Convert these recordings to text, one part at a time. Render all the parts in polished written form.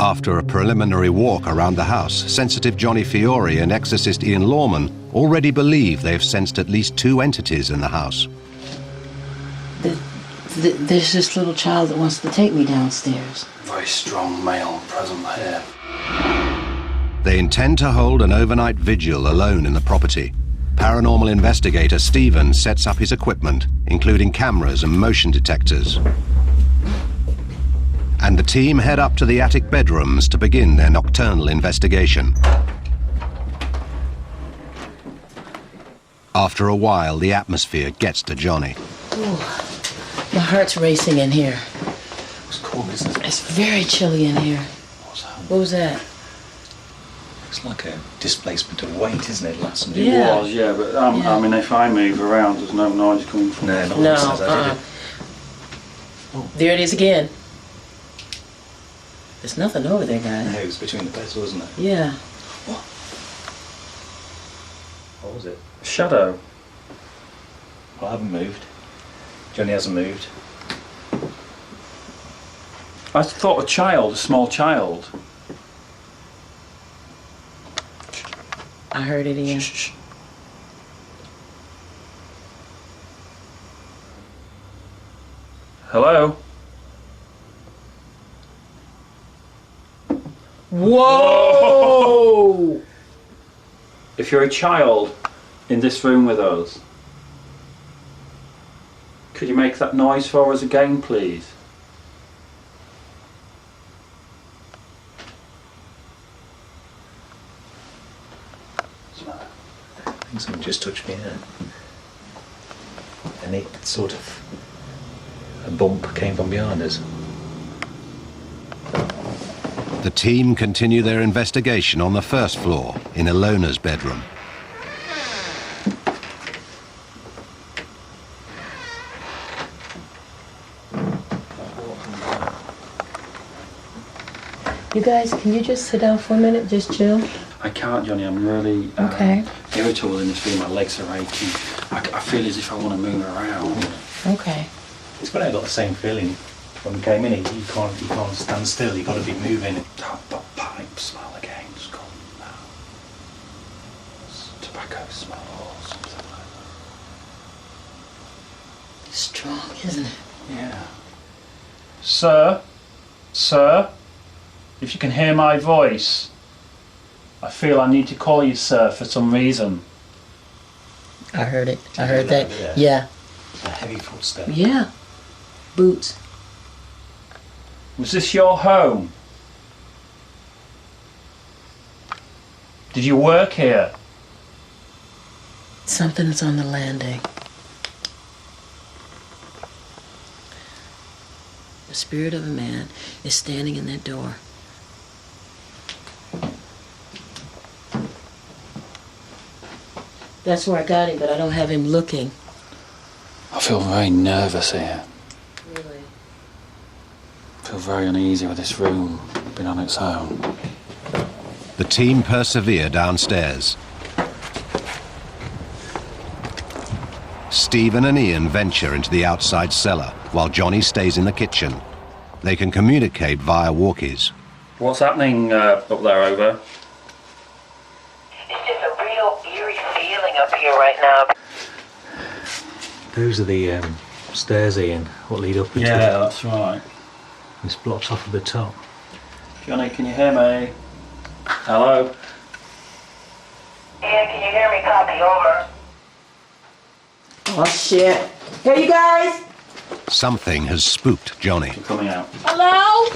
After a preliminary walk around the house, sensitive Johnny Fiore and exorcist Ian Lawman already believe they've sensed at least 2 entities in the house. There's this little child that wants to take me downstairs. Very strong male present here. They intend to hold an overnight vigil alone in the property. Paranormal investigator Stephen sets up his equipment, including cameras and motion detectors. And the team head up to the attic bedrooms to begin their nocturnal investigation. After a while, the atmosphere gets to Johnny. Ooh, my heart's racing in here. It's cool, isn't it? It's very chilly in here. What's that? What was that? It's like a displacement of weight, isn't it? Last night. Yeah. It was, yeah, but I mean, if I move around, there's no noise coming from No, it. not No, upstairs, I did it. There it is again. There's nothing over there, guys. No, it was between the beds, wasn't it? Yeah. What was it? Shadow. Well, I haven't moved. Johnny hasn't moved. I thought a small child. I heard it again. Shh, shh. Hello? Whoa! If you're a child in this room with us, could you make that noise for us again, please? I think someone just touched me here. And it sort of... a bump came from behind us. The team continue their investigation on the first floor in Ilona's bedroom. You guys, can you just sit down for a minute, just chill? I can't, Johnny. I'm really Okay. irritable in this room. My legs are aching. I feel as if I want to move around. Okay. It's got the same feeling. When we came in, you can't stand still, you've got to be moving. That pipe smell again, it's gone now. It's tobacco smell or something like that. It's strong, isn't it? Yeah. Sir, if you can hear my voice, I feel I need to call you sir for some reason. I heard it. I heard that. Yeah. Yeah. A heavy footstep. Yeah. Boots. Was this your home? Did you work here? Something's on the landing. The spirit of a man is standing in that door. That's where I got him, but I don't have him looking. I feel very nervous here. Really? I feel very uneasy with this room being on its own. The team persevere downstairs. Stephen and Ian venture into the outside cellar, while Johnny stays in the kitchen. They can communicate via walkies. What's happening up there, over? It's just a real eerie feeling up here right now. Those are the stairs, Ian, what lead up into Yeah, that's right. This blocks off at the top. Johnny, can you hear me? Hello? Ian, can you hear me? Copy, over. Oh, shit. Hey, you guys? Something has spooked Johnny. You're coming out. Hello?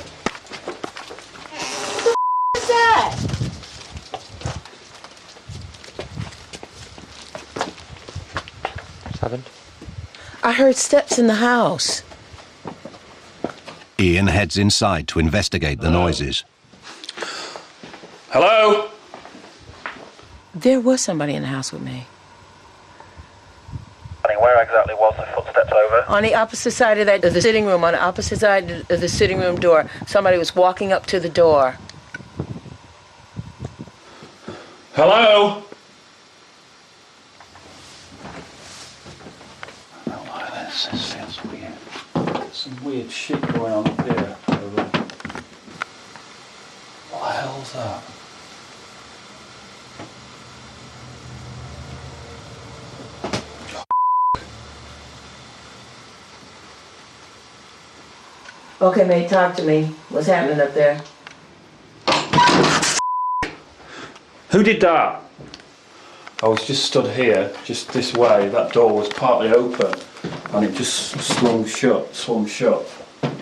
What is that? I heard steps in the house. Ian heads inside to investigate the noises. Hello? There was somebody in the house with me. Where exactly was the footsteps, over? On the opposite side of the sitting room, on the opposite side of the sitting room door, somebody was walking up to the door. Hello? I don't like this. This feels weird. There's some weird shit going on up here. that? Okay, mate, talk to me. What's happening up there? Who did that? I was just stood here, just this way. That door was partly open and it just swung shut. But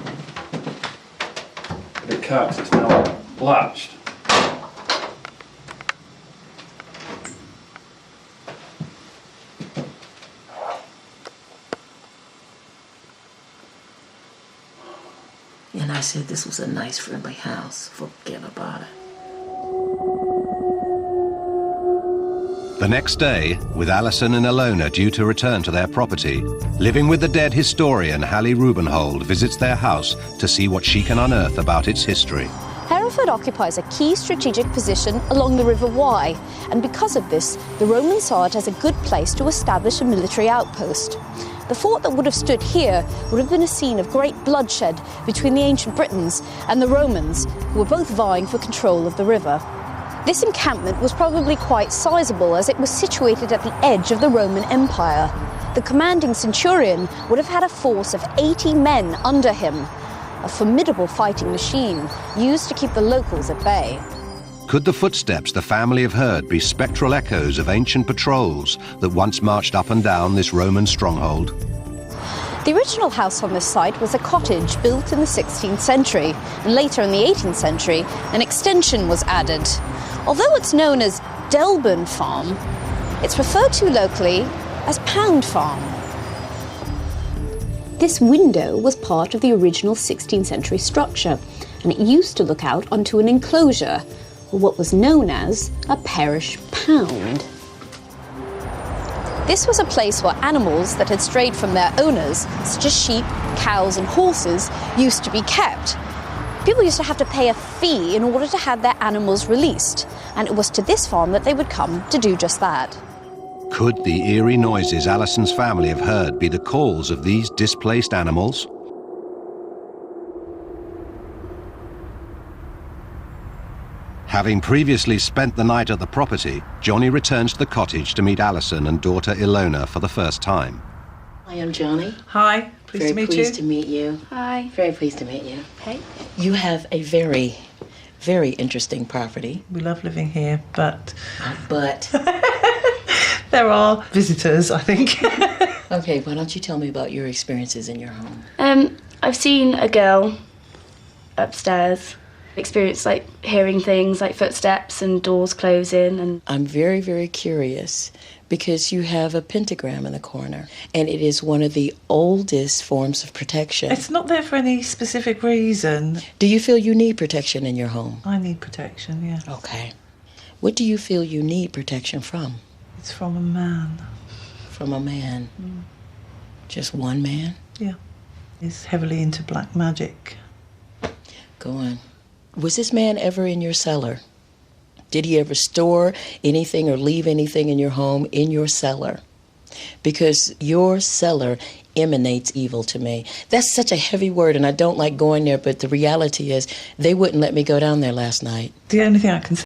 it can't, 'cause it's now latched. And I said this was a nice, friendly house. Forget about it. The next day, with Alison and Ilona due to return to their property, Living with the Dead historian Hallie Rubenhold visits their house to see what she can unearth about its history. Hereford occupies a key strategic position along the River Wye, and because of this, the Romans saw it as a good place to establish a military outpost. The fort that would have stood here would have been a scene of great bloodshed between the ancient Britons and the Romans, who were both vying for control of the river. This encampment was probably quite sizable as it was situated at the edge of the Roman Empire. The commanding centurion would have had a force of 80 men under him, a formidable fighting machine used to keep the locals at bay. Could the footsteps the family have heard be spectral echoes of ancient patrols that once marched up and down this Roman stronghold? The original house on this site was a cottage built in the 16th century, and later in the 18th century, an extension was added. Although it's known as Delburn Farm, it's referred to locally as Pound Farm. This window was part of the original 16th century structure, and it used to look out onto an enclosure, or what was known as a parish pound. This was a place where animals that had strayed from their owners, such as sheep, cows and horses, used to be kept. People used to have to pay a fee in order to have their animals released, and it was to this farm that they would come to do just that. Could the eerie noises Alison's family have heard be the calls of these displaced animals? Having previously spent the night at the property, Johnny returns to the cottage to meet Alison and daughter Ilona for the first time. Hi, I'm Johnny. Hi, pleased to meet you. Very pleased to meet you. Hi. Very pleased to meet you. Hey. You have a very, very interesting property. We love living here, but But, there are visitors, I think. okay, why don't you tell me about your experiences in your home? I've seen a girl upstairs, experienced like hearing things like footsteps and doors closing, and I'm very, very curious because you have a pentagram in the corner, and it is one of the oldest forms of protection. It's not there for any specific reason. Do you feel you need protection in your home? I need protection, yeah. Okay. What do you feel you need protection from? It's from a man. From a man? Just one man? Yeah. He's heavily into black magic. Go on. Was this man ever in your cellar? Did he ever store anything or leave anything in your home in your cellar? Because your cellar emanates evil to me. That's such a heavy word, and I don't like going there, but the reality is they wouldn't let me go down there last night. The only thing I can